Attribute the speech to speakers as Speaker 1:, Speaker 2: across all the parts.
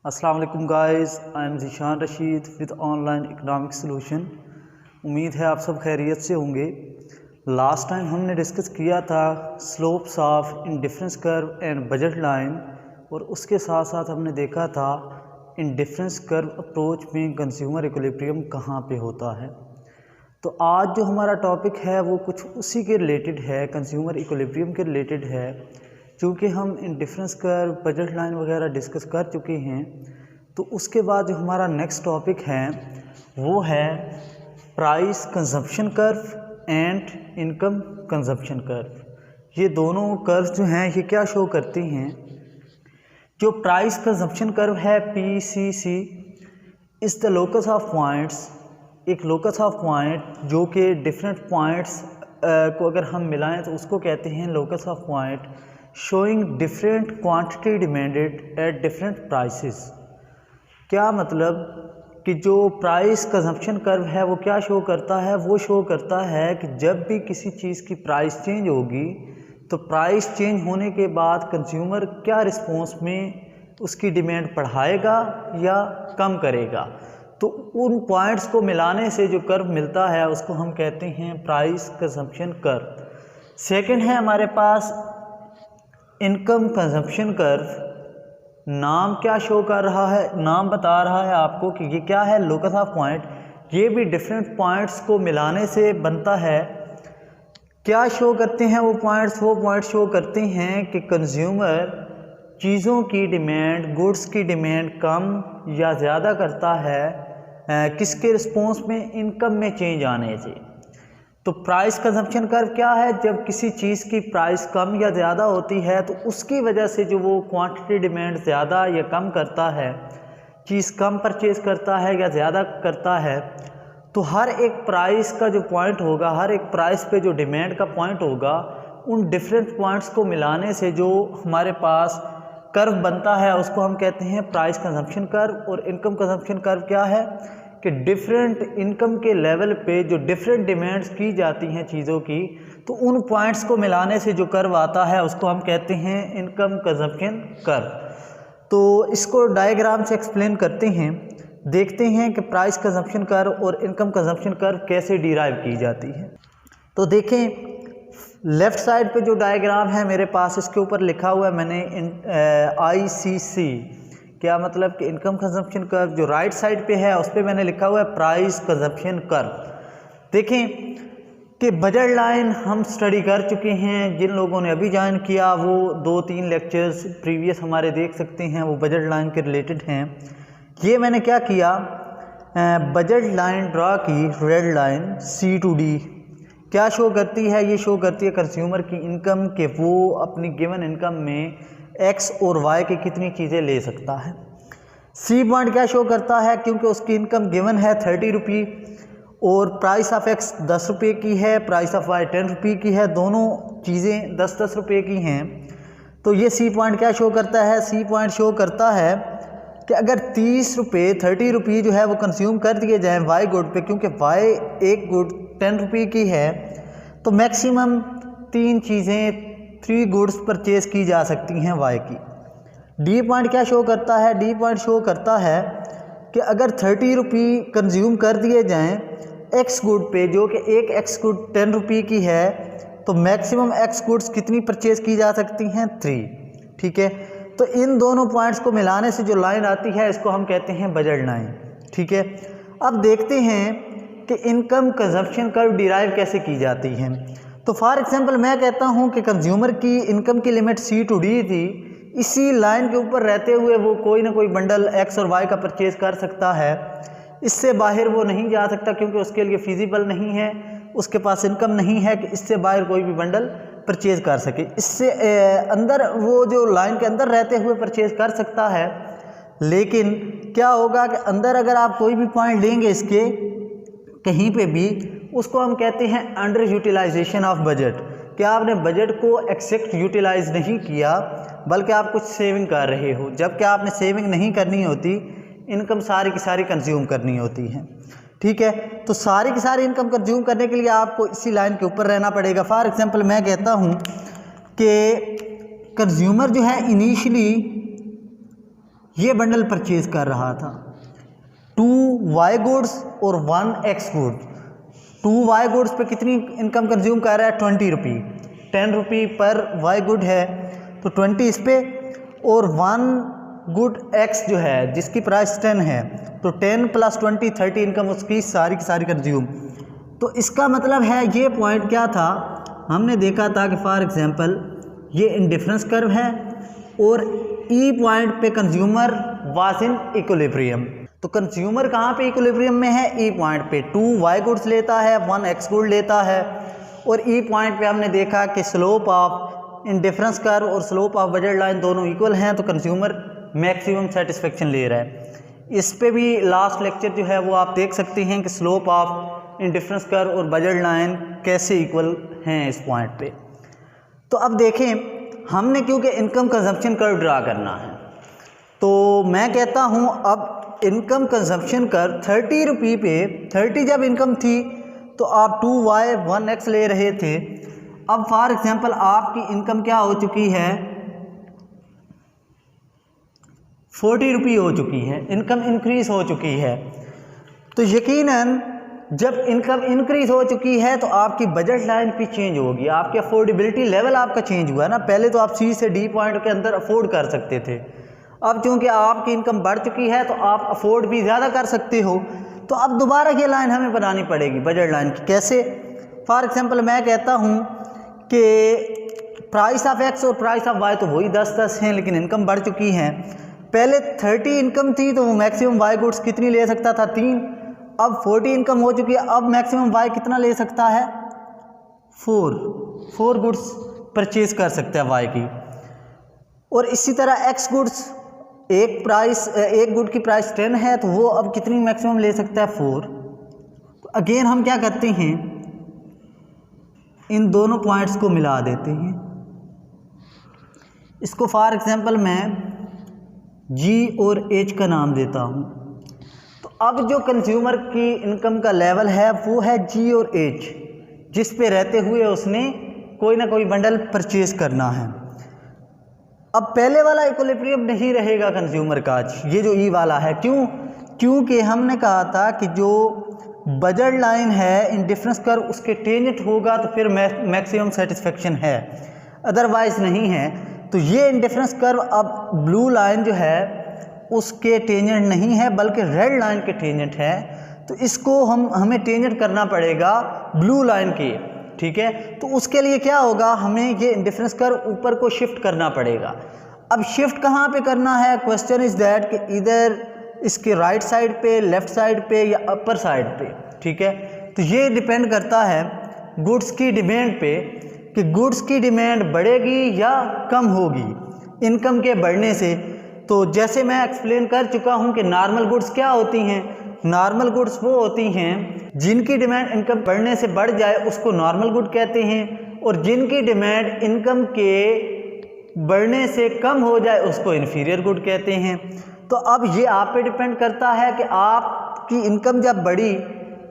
Speaker 1: अस्सलाम वालेकुम guys, I am Zeeshan Rashid with online economic solution. उम्मीद है आप सब खैरियत से होंगे। लास्ट टाइम हमने डिस्कस किया था slopes of indifference curve and budget line, और उसके साथ साथ हमने देखा था इंडिफरेंस कर्व अप्रोच में कंज्यूमर इक्विलिब्रियम कहाँ पे होता है। तो आज जो हमारा टॉपिक है वो कुछ उसी के रिलेटेड है, कंज्यूमर इक्विलिब्रियम के रिलेटेड है। चूँकि हम इंडिफरेंस कर्व, बजट लाइन वगैरह डिस्कस कर चुके हैं, तो उसके बाद जो हमारा नेक्स्ट टॉपिक है वो है price consumption curve and income consumption curve. ये दोनों कर्व जो हैं ये क्या शो करती हैं? जो प्राइस कंजप्शन कर्व है PCC is the locus of points, एक लोकस ऑफ पॉइंट जो कि डिफरेंट पॉइंट्स को अगर हम मिलाएं तो उसको कहते हैं locus of point showing different quantity demanded at different prices. क्या मतलब कि जो प्राइस कंजप्शन कर्व है वो क्या शो करता है? वो शो करता है कि जब भी किसी चीज़ की प्राइस चेंज होगी तो प्राइस चेंज होने के बाद कंज्यूमर क्या रिस्पॉन्स में उसकी डिमांड बढ़ाएगा या कम करेगा। तो उन पॉइंट्स को मिलाने से जो कर्व मिलता है उसको हम कहते हैं प्राइस कंजप्शन कर्व। सेकंड है हमारे पास इनकम कंजप्शन कर्व। नाम क्या शो कर रहा है? नाम बता रहा है आपको कि ये क्या है, लोकस ऑफ पॉइंट। ये भी डिफरेंट पॉइंट्स को मिलाने से बनता है। क्या शो करते हैं वो पॉइंट्स? वो पॉइंट्स शो करते हैं कि कंज्यूमर चीज़ों की डिमांड, गुड्स की डिमांड कम या ज़्यादा करता है किसके रिस्पॉन्स में? इनकम में चेंज आने से। तो प्राइस कंजप्शन कर्व क्या है? जब किसी चीज़ की प्राइस कम या ज़्यादा होती है तो उसकी वजह से जो वो क्वांटिटी डिमांड ज़्यादा या कम करता है, चीज़ कम परचेज करता है या ज़्यादा करता है, तो हर एक प्राइस का जो पॉइंट होगा, हर एक प्राइस पे जो डिमांड का पॉइंट होगा, उन डिफरेंट पॉइंट्स को मिलाने से जो हमारे पास कर्व बनता है उसको हम कहते हैं प्राइस कंजप्शन कर्व। और इनकम कंजप्शन कर्व क्या है कि डिफरेंट इनकम के लेवल पे जो डिफरेंट डिमांड्स की जाती हैं चीज़ों की, तो उन पॉइंट्स को मिलाने से जो कर्व आता है उसको हम कहते हैं इनकम कंजप्शन कर्व। तो इसको डायग्राम से एक्सप्लेन करते हैं, देखते हैं कि प्राइस कंजप्शन कर्व और इनकम कंजप्शन कर्व कैसे डिराइव की जाती है। तो देखें लेफ़्ट साइड पे जो डायग्राम है मेरे पास, इसके ऊपर लिखा हुआ है मैंने ICC। क्या मतलब कि इनकम कंजप्शन कर्व। जो राइट साइड पे है उस पर मैंने लिखा हुआ है प्राइस कंजप्शन कर्व। देखें कि बजट लाइन हम स्टडी कर चुके हैं। जिन लोगों ने अभी ज्वाइन किया वो 2-3 लेक्चर्स प्रीवियस हमारे देख सकते हैं, वो बजट लाइन के रिलेटेड हैं। ये मैंने क्या किया, बजट लाइन ड्रा की, red line C to D। क्या शो करती है? ये शो करती है कंज्यूमर की इनकम के वो अपनी गिवन इनकम में X और Y की कितनी चीज़ें ले सकता है। C पॉइंट क्या शो करता है? क्योंकि उसकी इनकम गिवन है 30 रुपये और प्राइस ऑफ X 10 रुपये की है, प्राइस ऑफ Y 10 रुपये की है, दोनों चीज़ें 10-10 रुपये की हैं। तो ये C पॉइंट क्या शो करता है? C पॉइंट शो करता है कि अगर 30 रुपये जो है वो कंज्यूम कर दिए जाएँ Y गुड पे, क्योंकि Y एक गुड 10 रुपये की है, तो मैक्सिमम 3 चीज़ें 3 गुड्स परचेज़ की जा सकती हैं Y की। D पॉइंट क्या शो करता है? D पॉइंट शो करता है कि अगर 30 रुपये कंज्यूम कर दिए जाएं X गुड पे, जो कि एक X गुड 10 रुपये की है, तो मैक्सिमम X गुड्स कितनी परचेज़ की जा सकती हैं? 3। ठीक है, तो इन दोनों पॉइंट्स को मिलाने से जो लाइन आती है इसको हम कहते हैं बजट लाइन। ठीक है, अब देखते हैं कि इनकम कंजप्शन कर्व डिराइव कैसे की जाती है। तो फॉर एग्जांपल मैं कहता हूं कि कंज्यूमर की इनकम की लिमिट C to D थी। इसी लाइन के ऊपर रहते हुए वो कोई ना कोई बंडल X और Y का परचेज़ कर सकता है। इससे बाहर वो नहीं जा सकता क्योंकि उसके लिए फिजिबल नहीं है, उसके पास इनकम नहीं है कि इससे बाहर कोई भी बंडल परचेज़ कर सके। इससे अंदर वो जो लाइन के अंदर रहते हुए परचेज़ कर सकता है। लेकिन क्या होगा कि अंदर अगर आप कोई भी पॉइंट लेंगे इसके कहीं पे भी, उसको हम कहते हैं अंडर यूटिलाइजेशन ऑफ बजट। कि आपने बजट को एक्सेक्ट यूटिलाइज नहीं किया बल्कि आप कुछ सेविंग कर रहे हो, जबकि आपने सेविंग नहीं करनी होती, इनकम सारी की सारी कंज्यूम करनी होती है। ठीक है, तो सारी की सारी इनकम कंज्यूम करने के लिए आपको इसी लाइन के ऊपर रहना पड़ेगा। फॉर एग्जांपल मैं कहता हूँ कि कंज्यूमर जो है इनिशियली ये बंडल परचेज कर रहा था, 2 वाई गुड्स और 1 एक्स गुड। 2 वाई गुड्स पे कितनी इनकम कंज्यूम कर रहा है, 20 रुपी, 10 रुपी पर वाई गुड है तो 20 इस पे, और 1 गुड एक्स जो है जिसकी प्राइस 10 है तो 10 + 20 30 इनकम उसकी सारी की सारी कंज्यूम। तो इसका मतलब है ये पॉइंट क्या था, हमने देखा था कि फॉर एग्जांपल ये इंडिफरेंस कर्व है और ई पॉइंट पे कंज्यूमर वाज इन इक्विलिब्रियम। तो कंज्यूमर कहाँ पे इक्विलिब्रियम में है, ई पॉइंट पे। 2 वाई गुड्स लेता है, 1 एक्स गुड लेता है, और ई पॉइंट पे हमने देखा कि स्लोप ऑफ इंडिफरेंस कर्व और स्लोप ऑफ बजट लाइन दोनों इक्वल हैं, तो कंज्यूमर मैक्सिमम सेटिस्फेक्शन ले रहा है। इस पे भी लास्ट लेक्चर जो है वो आप देख सकते हैं कि स्लोप ऑफ इंडिफरेंस कर्व और बजट लाइन कैसे इक्वल हैं इस पॉइंट पे। तो अब देखें, हमने क्योंकि इनकम कंजम्पशन कर्व ड्रा करना है, तो मैं कहता हूँ अब इनकम कंजम्पशन कर्व 30 रुपये पे, 30 जब इनकम थी तो आप 2 वाई 1 एक्स ले रहे थे। अब फॉर एग्जांपल आपकी इनकम क्या हो चुकी है, 40 रुपये हो चुकी है, इनकम इंक्रीज हो चुकी है। तो यकीनन जब इनकम इंक्रीज हो चुकी है तो आपकी बजट लाइन भी चेंज होगी, आपकी अफोर्डेबिलिटी लेवल आपका चेंज हुआ ना। पहले तो आप सी से डी पॉइंट के अंदर अफोर्ड कर सकते थे, अब चूंकि आपकी इनकम बढ़ चुकी है तो आप अफोर्ड भी ज़्यादा कर सकते हो। तो अब दोबारा ये लाइन हमें बनानी पड़ेगी बजट लाइन की। कैसे, फॉर एग्जांपल मैं कहता हूँ कि प्राइस ऑफ एक्स और प्राइस ऑफ वाई तो वही 10-10 हैं, लेकिन इनकम बढ़ चुकी है। पहले 30 इनकम थी तो वो मैक्सिमम वाई गुड्स कितनी ले सकता था, 3। अब 40 इनकम हो चुकी है, अब मैक्सिमम वाई कितना ले सकता है, 4 गुड्स परचेज कर सकता है वाई की। और इसी तरह एक्स गुड्स, एक गुड की प्राइस 10 है तो वो अब कितनी मैक्सिमम ले सकता है, 4। तो अगेन हम क्या करते हैं, इन दोनों पॉइंट्स को मिला देते हैं। इसको फॉर एग्जांपल मैं जी और एच का नाम देता हूँ। तो अब जो कंज्यूमर की इनकम का लेवल है वो है जी और एच, जिस पे रहते हुए उसने कोई ना कोई बंडल परचेज करना है। अब पहले वाला इक्विलिब्रियम नहीं रहेगा कंज्यूमर का, ये जो ई वाला है। क्यों? क्योंकि हमने कहा था कि जो बजट लाइन है इंडिफरेंस कर्व उसके टेंजेंट होगा तो फिर मैक्सिमम सेटिस्फेक्शन है, अदरवाइज नहीं है। तो ये इंडिफरेंस कर्व अब ब्लू लाइन जो है उसके टेंजेंट नहीं है बल्कि रेड लाइन के टेंजेंट है। तो इसको हमें टेंजेंट करना पड़ेगा ब्लू लाइन के, ठीक है। तो उसके लिए क्या होगा, हमें ये इंडिफरेंस कर्व ऊपर को शिफ्ट करना पड़ेगा। अब शिफ्ट कहाँ पे करना है, क्वेश्चन इज दैट कि इधर इसके राइट साइड पे, लेफ्ट साइड पे या अपर साइड पे, ठीक है। तो ये डिपेंड करता है गुड्स की डिमांड पे कि गुड्स की डिमांड बढ़ेगी या कम होगी इनकम के बढ़ने से। तो जैसे मैं एक्सप्लेन कर चुका हूँ कि नॉर्मल गुड्स क्या होती हैं, नॉर्मल गुड्स वो होती हैं जिनकी डिमांड इनकम बढ़ने से बढ़ जाए उसको नॉर्मल गुड कहते हैं, और जिनकी डिमांड इनकम के बढ़ने से कम हो जाए उसको इन्फीरियर गुड कहते हैं। तो अब ये आप पे डिपेंड करता है कि आपकी इनकम जब बढ़ी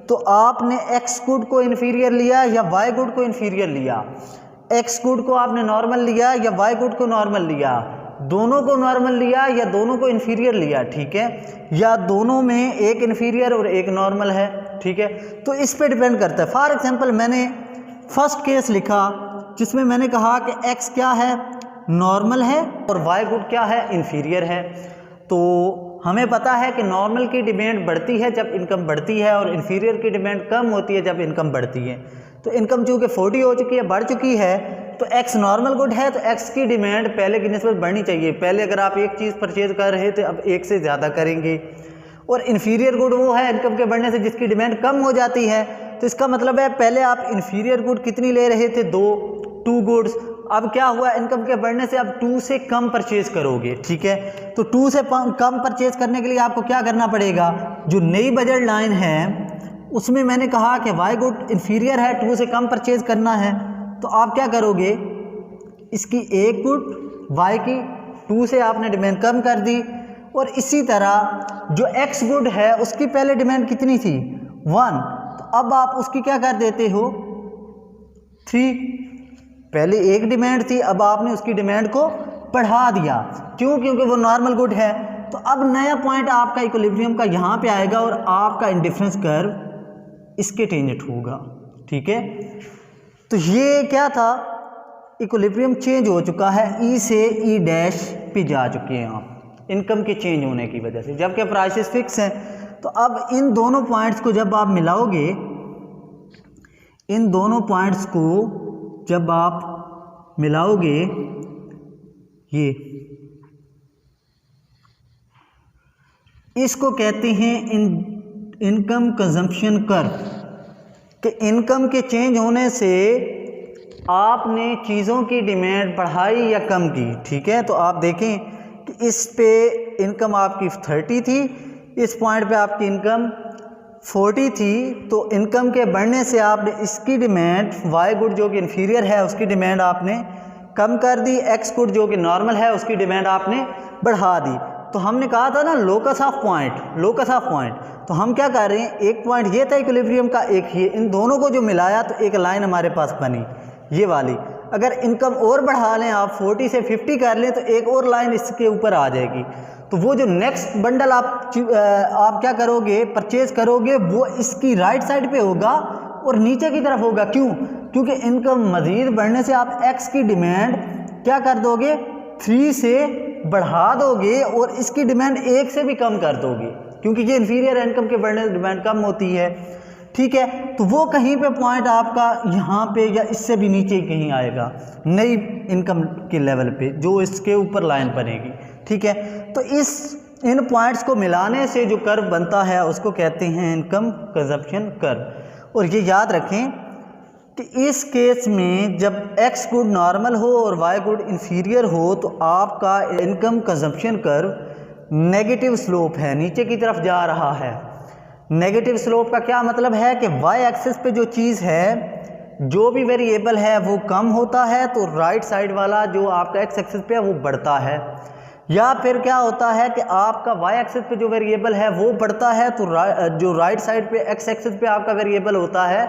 Speaker 1: तो आपने एक्स गुड को इन्फीरियर लिया या वाई गुड को इन्फीरियर लिया, एक्स गुड को आपने नॉर्मल लिया या वाई गुड को नॉर्मल लिया, दोनों को नॉर्मल लिया या दोनों को इन्फीरियर लिया, ठीक है, या दोनों में एक इन्फीरियर और एक नॉर्मल है, ठीक है। तो इस पे डिपेंड करता है। फॉर एग्जांपल मैंने फर्स्ट केस लिखा जिसमें मैंने कहा कि एक्स क्या है, नॉर्मल है, और वाई गुड क्या है, इन्फीरियर है। तो हमें पता है कि नॉर्मल की डिमांड बढ़ती है जब इनकम बढ़ती है और इन्फीरियर की डिमांड कम होती है जब इनकम बढ़ती है। तो इनकम चूँकि 40 हो चुकी है, बढ़ चुकी है, तो एक्स नॉर्मल गुड है तो एक्स की डिमांड पहले की निस्बत बढ़नी चाहिए। पहले अगर आप एक चीज़ परचेज कर रहे थे अब एक से ज़्यादा करेंगे। और इन्फीरियर गुड वो है इनकम के बढ़ने से जिसकी डिमांड कम हो जाती है। तो इसका मतलब है पहले आप इन्फीरियर गुड कितनी ले रहे थे, 2 गुड्स, अब क्या हुआ, इनकम के बढ़ने से अब 2 से कम परचेज करोगे, ठीक है। तो 2 से कम परचेज करने के लिए आपको क्या करना पड़ेगा, जो नई बजट लाइन है उसमें मैंने कहा कि वाई गुड इन्फीरियर है, 2 से कम परचेज करना है। तो आप क्या करोगे, इसकी एक गुड वाई की 2 से आपने डिमांड कम कर दी, और इसी तरह जो एक्स गुड है उसकी पहले डिमांड कितनी थी, 1, तो अब आप उसकी क्या कर देते हो, 3। पहले एक डिमांड थी, अब आपने उसकी डिमांड को बढ़ा दिया। क्यों? क्योंकि वो नॉर्मल गुड है। तो अब नया पॉइंट आपका इक्विलिब्रियम का यहाँ पे आएगा और आपका इंडिफरेंस कर्व इसके टेंजेंट होगा, ठीक है। तो ये क्या था, इक्विलिब्रियम चेंज हो चुका है, ई से ई डैश पे जा चुके हैं आप इनकम के चेंज होने की वजह से, जबकि प्राइसेस फिक्स हैं। तो अब इन दोनों पॉइंट्स को जब आप मिलाओगे, इन दोनों पॉइंट्स को जब आप मिलाओगे, ये इसको कहते हैं इनकम कंजम्पशन कर्व, कि इनकम के चेंज होने से आपने चीज़ों की डिमांड बढ़ाई या कम की, ठीक है। तो आप देखें कि इस पे इनकम आपकी 30 थी, इस पॉइंट पे आपकी इनकम 40 थी, तो इनकम के बढ़ने से आपने इसकी डिमांड वाई गुड जो कि इन्फीरियर है उसकी डिमांड आपने कम कर दी, एक्स गुड जो कि नॉर्मल है उसकी डिमांड आपने बढ़ा दी। तो हमने कहा था ना लोकस ऑफ पॉइंट, तो हम क्या कर रहे हैं, एक पॉइंट ये था इक्विलिब्रियम का, एक ये, इन दोनों को जो मिलाया तो एक लाइन हमारे पास बनी ये वाली। अगर इनकम और बढ़ा लें आप 40 से 50 कर लें तो एक और लाइन इसके ऊपर आ जाएगी। तो वो जो नेक्स्ट बंडल आप क्या करोगे, परचेज करोगे, वो इसकी राइट साइड पे होगा और नीचे की तरफ होगा। क्यों? क्योंकि इनकम मज़ीद बढ़ने से आप एक्स की डिमांड क्या कर दोगे, 3 से बढ़ा दोगे और इसकी डिमांड 1 से भी कम कर दोगे, क्योंकि ये इन्फीरियर इनकम के बढ़ने से डिमांड कम होती है, ठीक है। तो वो कहीं पे पॉइंट आपका यहाँ पे या इससे भी नीचे कहीं आएगा नई इनकम के लेवल पे, जो इसके ऊपर लाइन बनेगी, ठीक है। तो इन पॉइंट्स को मिलाने से जो कर्व बनता है उसको कहते हैं इनकम कंजम्पशन कर्व। और ये याद रखें कि इस केस में जब एक्स गुड नॉर्मल हो और वाई गुड इन्फीरियर हो तो आपका income consumption curve negative slope है, नीचे की तरफ जा रहा है। नेगेटिव स्लोप का क्या मतलब है कि वाई एक्सिस पे जो चीज़ है, जो भी वेरिएबल है वो कम होता है, तो राइट साइड वाला जो आपका एक्स एक्सिस पे है वो बढ़ता है। या फिर क्या होता है कि आपका वाई एक्सिस पे जो वेरिएबल है वो बढ़ता है, तो जो राइट साइड पे एक्स एक्सिस पे आपका वेरिएबल होता है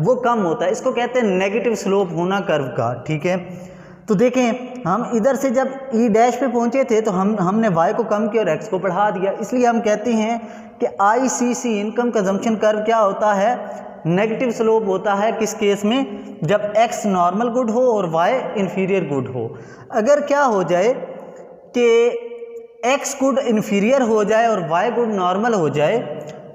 Speaker 1: वो कम होता है। इसको कहते हैं नेगेटिव स्लोप होना कर्व का, ठीक है। तो देखें हम इधर से जब ई डैश पे पहुंचे थे तो हमने वाई को कम किया और एक्स को बढ़ा दिया, इसलिए हम कहते हैं कि ICC इनकम कंजम्पशन कर्व क्या होता है, नेगेटिव स्लोप होता है। किस केस में, जब एक्स नॉर्मल गुड हो और वाई इन्फीरियर गुड हो। अगर क्या हो जाए कि एक्स गुड इन्फीरियर हो जाए और वाई गुड नॉर्मल हो जाए,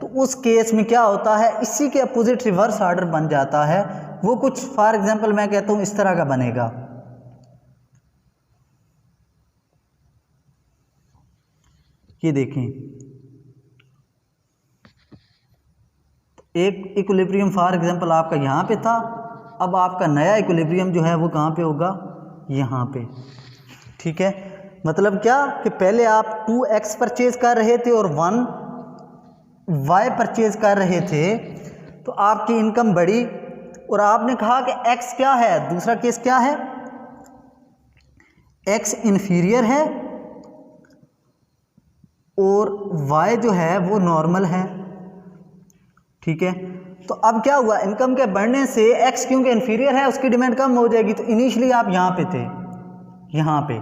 Speaker 1: तो उस केस में क्या होता है, इसी के अपोजिट रिवर्स ऑर्डर बन जाता है। वो कुछ फॉर एग्जांपल मैं कहता हूँ इस तरह का बनेगा। ये देखें, एक इक्विलिब्रियम फॉर एग्जांपल आपका यहाँ पे था, अब आपका नया इक्विलिब्रियम जो है वो कहाँ पे होगा, यहाँ पे, ठीक है। मतलब क्या कि पहले आप 2x परचेज कर रहे थे और 1y परचेज कर रहे थे, तो आपकी इनकम बढ़ी और आपने कहा कि x क्या है, दूसरा केस क्या है, x इन्फीरियर है और y जो है वो नॉर्मल है, ठीक है। तो अब क्या हुआ, इनकम के बढ़ने से x क्योंकि इन्फीरियर है उसकी डिमांड कम हो जाएगी। तो इनिशियली आप यहाँ पे थे, यहाँ पे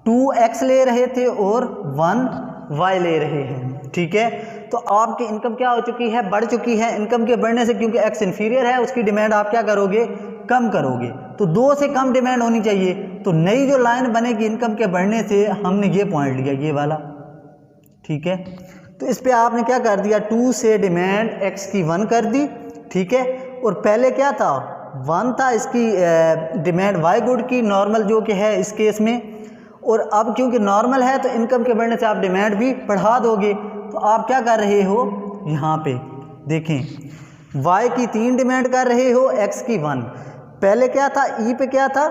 Speaker 1: 2x ले रहे थे और 1y ले रहे हैं, ठीक है। तो आपकी इनकम क्या हो चुकी है, बढ़ चुकी है। इनकम के बढ़ने से क्योंकि x इन्फीरियर है उसकी डिमांड आप क्या करोगे, कम करोगे। तो 2 से कम डिमांड होनी चाहिए। तो नई जो लाइन बनेगी इनकम के बढ़ने से, हमने ये पॉइंट लिया, ये वाला, ठीक है। तो इस पे आपने क्या कर दिया, 2 से डिमांड x की 1 कर दी, ठीक है। और पहले क्या था, 1 था इसकी डिमांड y गुड की, नॉर्मल जो कि है इस केस में। और अब क्योंकि नॉर्मल है तो इनकम के बढ़ने से आप डिमांड भी बढ़ा दोगे। तो आप क्या कर रहे हो, यहाँ पे देखें, y की 3 डिमांड कर रहे हो, x की 1। पहले क्या था, e पे क्या था,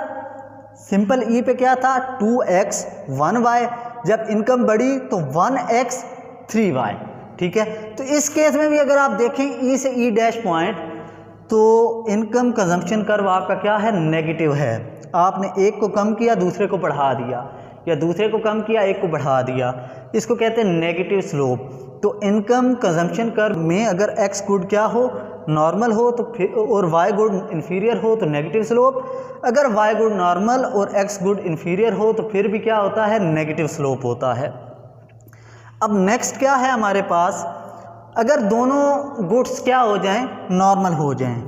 Speaker 1: सिंपल e पे क्या था, 2x 1y। जब इनकम बढ़ी तो 1x 3y, ठीक है। तो इस केस में भी अगर आप देखें ई से ई डैश पॉइंट, तो इनकम कंजम्पशन कर्व आपका क्या है, नेगेटिव है। आपने एक को कम किया दूसरे को बढ़ा दिया, या दूसरे को कम किया एक को बढ़ा दिया, इसको कहते हैं नेगेटिव स्लोप। तो इनकम कंजम्पशन कर्व में अगर एक्स गुड क्या हो, नॉर्मल हो, तो फिर और वाई गुड इन्फीरियर हो तो नेगेटिव स्लोप। अगर वाई गुड नॉर्मल और एक्स गुड इन्फीरियर हो तो फिर भी क्या होता है, नेगेटिव स्लोप होता है। अब नेक्स्ट क्या है हमारे पास, अगर दोनों गुड्स क्या हो जाएं, नॉर्मल हो जाएं,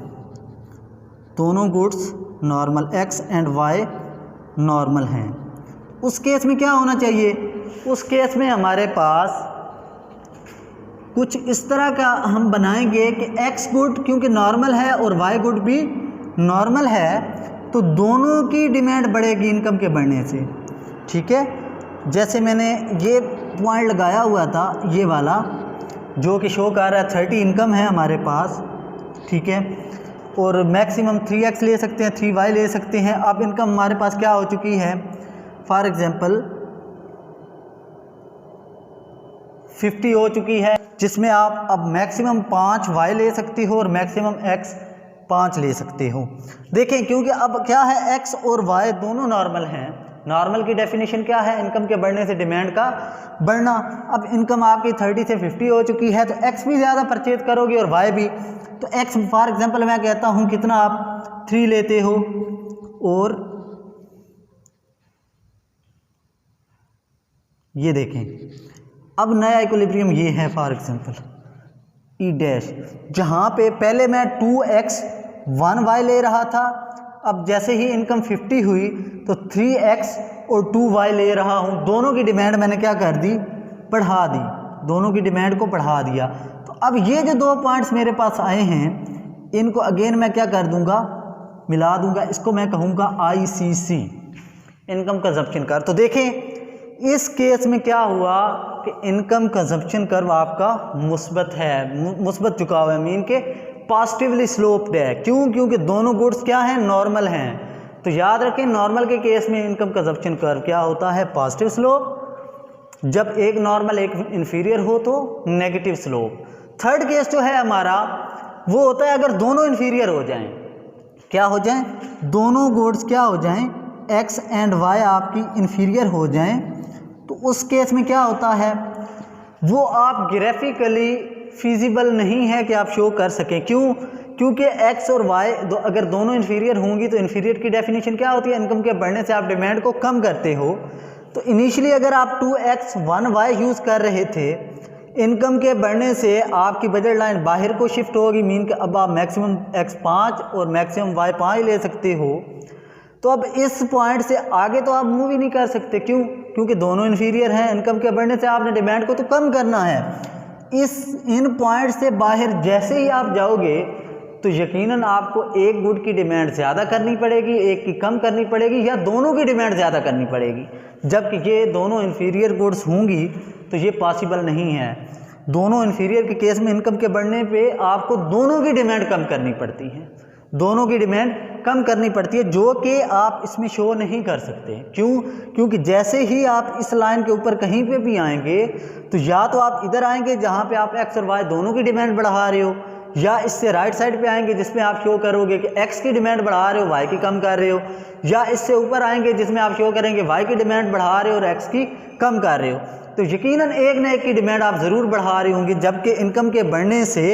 Speaker 1: दोनों goods normal x and y normal हैं, उस केस में क्या होना चाहिए, उस केस में हमारे पास कुछ इस तरह का हम बनाएंगे कि x गुड क्योंकि नॉर्मल है और y गुड भी नॉर्मल है, तो दोनों की डिमांड बढ़ेगी इनकम के बढ़ने से। ठीक है, जैसे मैंने ये पॉइंट लगाया हुआ था, ये वाला जो कि शो कर रहा है 30 इनकम है हमारे पास। ठीक है, और मैक्सिमम 3x ले सकते हैं, 3y ले सकते हैं। अब इनकम हमारे पास क्या हो चुकी है, फॉर एग्जांपल 50 हो चुकी है, जिसमें आप अब मैक्सिमम 5y ले सकते हो और मैक्सिमम x 5 ले सकते हो। देखें, क्योंकि अब क्या है, x और y दोनों नॉर्मल हैं। नॉर्मल की डेफिनेशन क्या है, इनकम के बढ़ने से डिमांड का बढ़ना। अब इनकम आपकी 30 से 50 हो चुकी है, तो x भी ज़्यादा परचेज करोगे और y भी। तो x फॉर एग्जांपल मैं कहता हूँ कितना, आप 3 लेते हो और ये देखें, अब नया इक्विलिब्रियम ये है फॉर एग्जांपल ई डैश, जहाँ पे पहले मैं 2x 1y ले रहा था, अब जैसे ही इनकम 50 हुई तो 3x और 2y ले रहा हूँ। दोनों की डिमांड मैंने क्या कर दी, बढ़ा दी, दोनों की डिमांड को बढ़ा दिया। तो अब ये जो दो पॉइंट्स मेरे पास आए हैं, इनको अगेन मैं क्या कर दूंगा, मिला दूंगा। इसको मैं कहूँगा ICC, इनकम कंजप्शन कर्व। तो देखें इस केस में क्या हुआ कि इनकम कंजप्शन कर्व आपका मुस्बत है, मुस्बत झुकाव है, मीन के पॉजिटिवली स्लोप्ड है। क्यों, क्योंकि दोनों गुड्स क्या हैं, नॉर्मल हैं। तो याद रखें, नॉर्मल के केस में इनकम कंजप्शन कर्व क्या होता है, पॉजिटिव स्लोप। जब एक नॉर्मल एक इंफीरियर हो तो नेगेटिव स्लोप। थर्ड केस जो है हमारा वो होता है अगर दोनों इंफीरियर हो जाएं, क्या हो जाएं, दोनों गुड्स क्या हो जाएं, x एंड y आपकी इंफीरियर हो जाएं, तो उस केस में क्या होता है, वो आप ग्राफिकली फिजिबल नहीं है कि आप शो कर सकें। क्यों, क्योंकि x और y अगर दोनों इंफीरियर होंगी तो इंफीरियर की डेफिनेशन क्या होती है, इनकम के बढ़ने से आप डिमांड को कम करते हो। तो इनिशियली अगर आप 2x 1y यूज़ कर रहे थे, इनकम के बढ़ने से आपकी बजट लाइन बाहर को शिफ्ट होगी, मीन कि अब आप मैक्सिमम x 5 और मैक्सिमम y 5 ले सकते हो। तो अब इस पॉइंट से आगे तो आप मूव ही नहीं कर सकते। क्यों, क्योंकि दोनों इंफीरियर हैं, इनकम के बढ़ने से आपने डिमांड को तो कम करना है। इन पॉइंट से बाहर जैसे ही आप जाओगे तो यकीनन आपको एक गुड की डिमांड ज़्यादा करनी पड़ेगी, एक की कम करनी पड़ेगी, या दोनों की डिमांड ज़्यादा करनी पड़ेगी। जबकि ये दोनों इंफीरियर गुड्स होंगी तो ये पॉसिबल नहीं है। दोनों इंफीरियर के केस में इनकम के बढ़ने पे आपको दोनों की डिमांड कम करनी पड़ती है, दोनों की डिमांड कम करनी पड़ती है, जो कि आप इसमें शो नहीं कर सकते। क्यों, क्योंकि जैसे ही आप इस लाइन के ऊपर कहीं पे भी आएंगे तो या तो आप इधर आएंगे जहाँ पे आप x और y दोनों की डिमांड बढ़ा रहे हो, या इससे राइट साइड पे आएंगे जिसमें आप शो करोगे कि x की डिमांड बढ़ा रहे हो, y की कम कर रहे हो, या इससे ऊपर आएंगे जिसमें आप शो करेंगे y की डिमांड बढ़ा रहे हो और x की कम कर रहे हो। तो यकीनन एक न एक की डिमांड आप ज़रूर बढ़ा रहे होंगे, जबकि इनकम के बढ़ने से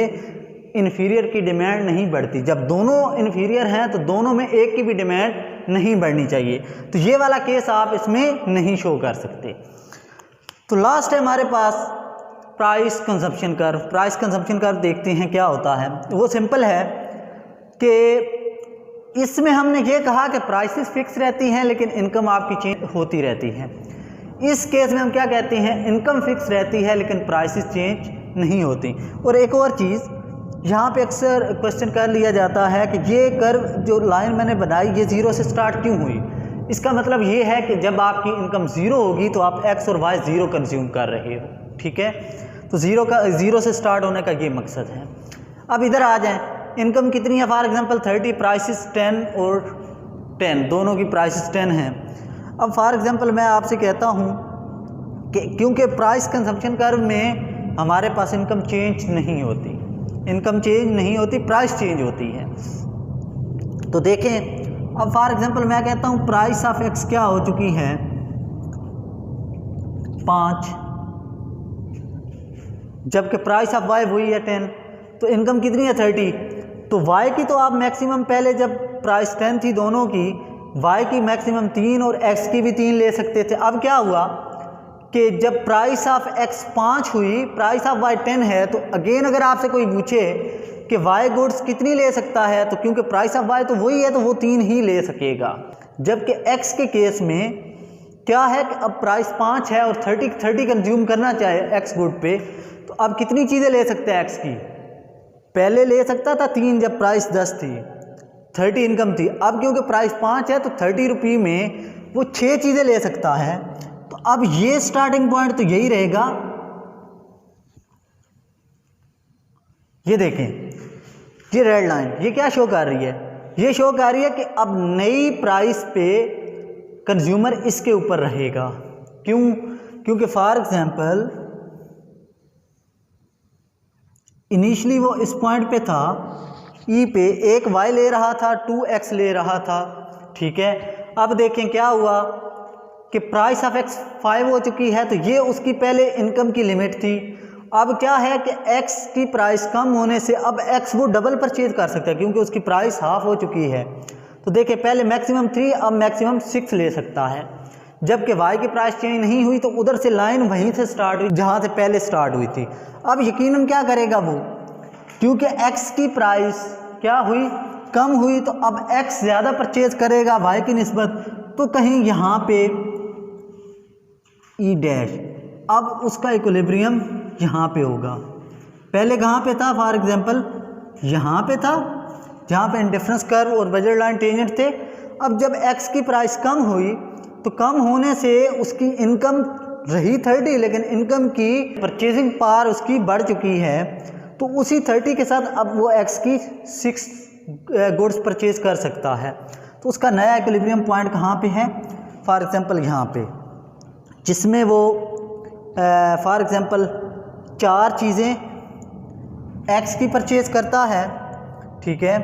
Speaker 1: इन्फीरियर की डिमांड नहीं बढ़ती। जब दोनों इन्फीरियर हैं तो दोनों में एक की भी डिमांड नहीं बढ़नी चाहिए। तो ये वाला केस आप इसमें नहीं शो कर सकते। तो लास्ट है हमारे पास price consumption curve. Price consumption curve देखते हैं क्या होता है। वो सिंपल है कि इसमें हमने ये कहा कि प्राइसेस फिक्स रहती हैं लेकिन इनकम आपकी चेंज होती रहती है। इस केस में हम क्या कहते हैं, इनकम फिक्स रहती है लेकिन प्राइसेस चेंज नहीं होती। और एक और चीज़ यहाँ पे अक्सर क्वेश्चन कर लिया जाता है कि ये कर्व जो लाइन मैंने बनाई ये ज़ीरो से स्टार्ट क्यों हुई। इसका मतलब ये है कि जब आपकी इनकम ज़ीरो होगी तो आप x और y ज़ीरो कंज्यूम कर रहे हो। ठीक है, तो ज़ीरो से स्टार्ट होने का ये मकसद है। अब इधर आ जाएं, इनकम कितनी है, फॉर एग्जांपल 30, प्राइसेस 10 और 10, दोनों की प्राइसेस 10 हैं। अब फॉर एग्जांपल मैं आपसे कहता हूँ कि क्योंकि प्राइस कंजप्शन कर्व में हमारे पास इनकम चेंज नहीं होती, इनकम चेंज नहीं होती, प्राइस चेंज होती है। तो देखें, अब फॉर एग्जांपल मैं कहता हूँ प्राइस ऑफ x क्या हो चुकी है 5, जबकि प्राइस ऑफ y वही है 10, तो इनकम कितनी है 30। तो y की तो आप मैक्सिमम पहले जब प्राइस 10 थी दोनों की, y की मैक्सिमम 3 और x की भी 3 ले सकते थे। अब क्या हुआ कि जब प्राइस ऑफ एक्स 5 हुई, प्राइस ऑफ वाई 10 है, तो अगेन अगर आपसे कोई पूछे कि वाई गुड्स कितनी ले सकता है, तो क्योंकि प्राइस ऑफ वाई तो वही है तो वो 3 ही ले सकेगा। जबकि एक्स के केस में क्या है कि अब प्राइस 5 है और 30 कंज्यूम करना चाहे एक्स गुड पे, तो अब कितनी चीज़ें ले सकते हैं एक्स की? पहले ले सकता था 3 जब प्राइस 10 थी, 30 इनकम थी। अब क्योंकि प्राइस 5 है तो 30 रुपये में वो 6 चीज़ें ले सकता है। तो अब ये स्टार्टिंग पॉइंट तो यही रहेगा। ये देखें, ये रेड लाइन ये क्या शो कर रही है? ये शो कर रही है कि अब नई प्राइस पे कंज्यूमर इसके ऊपर रहेगा। क्यों? क्योंकि फॉर एग्जांपल इनिशियली वो इस पॉइंट पे था, ई पे एक वाई ले रहा था, 2x ले रहा था, ठीक है। अब देखें क्या हुआ कि प्राइस ऑफ एक्स 5 हो चुकी है, तो ये उसकी पहले इनकम की लिमिट थी। अब क्या है कि x की प्राइस कम होने से अब x वो डबल परचेज कर सकता है क्योंकि उसकी प्राइस हाफ हो चुकी है। तो देखिए पहले मैक्सिमम 3 अब मैक्सिमम 6 ले सकता है। जबकि y की प्राइस चेंज नहीं हुई तो उधर से लाइन वहीं से स्टार्ट हुई जहाँ से पहले स्टार्ट हुई थी। अब यकीनन क्या करेगा वो, क्योंकि x की प्राइस क्या हुई, कम हुई, तो अब x ज़्यादा परचेज करेगा y की निस्बत, तो कहीं यहाँ पे ई डैश अब उसका इक्विलिब्रियम यहाँ पे होगा। पहले कहाँ पे था? फॉर एग्जांपल यहाँ पे था जहाँ पे इंडिफरेंस कर्व और बजट लाइन टेंजेंट थे। अब जब x की प्राइस कम हुई तो कम होने से उसकी इनकम रही 30, लेकिन इनकम की परचेजिंग पावर उसकी बढ़ चुकी है, तो उसी 30 के साथ अब वो x की 6 गुड्स परचेज कर सकता है। तो उसका नया इक्विलिब्रियम पॉइंट कहाँ पे है? फॉर एग्जांपल यहाँ पे, जिसमें वो फॉर एग्जांपल 4 चीज़ें x की परचेज करता है, ठीक है,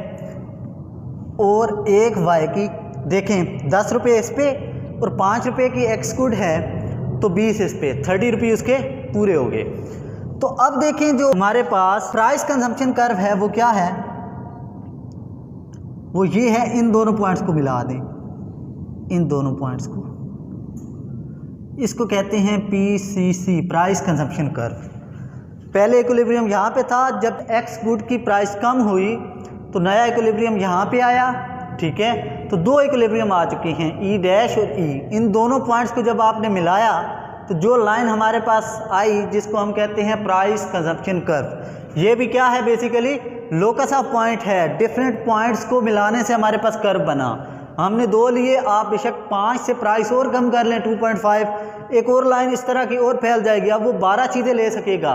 Speaker 1: और एक y की। देखें 10 रुपये इस पे और 5 रुपये की x गुड है तो 20 इस पे, 30 रुपये उसके पूरे हो गए। तो अब देखें जो हमारे पास प्राइस कंजम्पशन कर्व है वो क्या है? वो ये है, इन दोनों पॉइंट्स को मिला दें, इन दोनों पॉइंट्स को, इसको कहते हैं PCC, प्राइस कंजम्पशन कर्व। पहले इक्विलिब्रियम यहाँ पे था, जब x गुड की प्राइस कम हुई तो नया इक्विलिब्रियम यहाँ पे आया, ठीक है। तो 2 इक्विलिब्रियम आ चुके हैं, ई डैश और ई। इन दोनों पॉइंट्स को जब आपने मिलाया तो जो लाइन हमारे पास आई जिसको हम कहते हैं प्राइस कंजम्पशन कर्व, ये भी क्या है? बेसिकली लोकस ऑफ पॉइंट है। डिफरेंट पॉइंट्स को मिलाने से हमारे पास कर्व बना। हमने 2 लिए, आप बेशक 5 से प्राइस और कम कर लें 2.5, एक और लाइन इस तरह की और फैल जाएगी। अब वो 12 चीज़ें ले सकेगा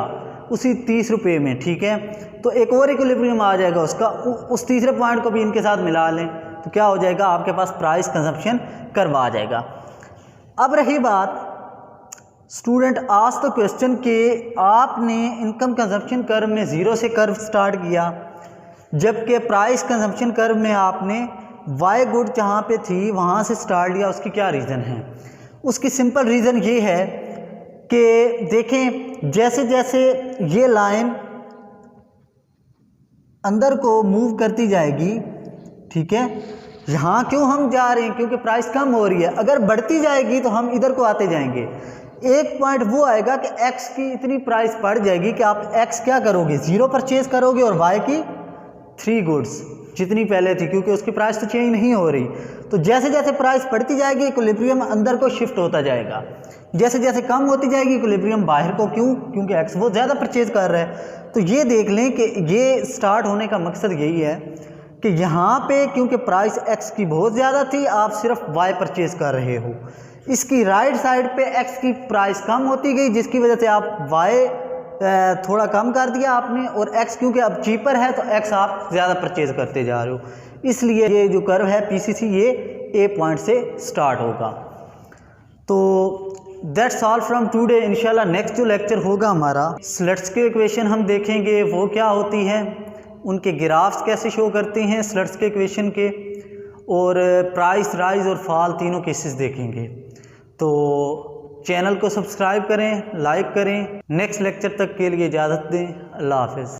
Speaker 1: उसी 30 रुपये में, ठीक है। तो एक और इक्विलिब्रियम आ जाएगा उसका, उस तीसरे पॉइंट को भी इनके साथ मिला लें तो क्या हो जाएगा? आपके पास प्राइस कंजम्पशन कर्व आ जाएगा। अब रही बात, स्टूडेंट आस्क्ड द क्वेश्चन कि आपने इनकम कंजम्पशन कर्व में 0 से कर्व स्टार्ट किया, जबकि प्राइस कंजम्पशन कर्व में आपने वाई गुड जहाँ पे थी वहाँ से स्टार्ट लिया। उसकी क्या रीज़न है? उसकी सिंपल रीज़न ये है कि देखें जैसे जैसे ये लाइन अंदर को मूव करती जाएगी, ठीक है, यहाँ क्यों हम जा रहे हैं? क्योंकि प्राइस कम हो रही है। अगर बढ़ती जाएगी तो हम इधर को आते जाएंगे। एक पॉइंट वो आएगा कि x की इतनी प्राइस बढ़ जाएगी कि आप x क्या करोगे? 0 परचेज करोगे और y की 3 गुड्स जितनी पहले थी, क्योंकि उसकी प्राइस तो चेंज नहीं हो रही। तो जैसे जैसे प्राइस बढ़ती जाएगी इक्विलिब्रियम अंदर को शिफ्ट होता जाएगा, जैसे जैसे कम होती जाएगी इक्विलिब्रियम बाहर को। क्यों? क्योंकि x वो ज़्यादा परचेज कर रहा है। तो ये देख लें कि ये स्टार्ट होने का मकसद यही है कि यहाँ पे क्योंकि प्राइस x की बहुत ज़्यादा थी, आप सिर्फ y परचेज कर रहे हो। इसकी राइट साइड पे x की प्राइस कम होती गई, जिसकी वजह से आप y थोड़ा कम कर दिया आपने, और x क्योंकि अब चीपर है तो x आप ज़्यादा परचेज करते जा रहे हो। इसलिए ये जो कर्व है PCC ये A पॉइंट से स्टार्ट होगा। तो दैट्स ऑल फ्रॉम टुडे। इंशाल्लाह नेक्स्ट जो लेक्चर होगा हमारा स्लट्स के इक्वेशन हम देखेंगे, वो क्या होती है, उनके ग्राफ्स कैसे शो करते हैं स्लट्स के इक्वेशन के, और प्राइस राइज और फॉल तीनों केसेस देखेंगे। तो चैनल को सब्सक्राइब करें, लाइक करें। नेक्स्ट लेक्चर तक के लिए इजाज़त दें। अल्लाह हाफ़िज़।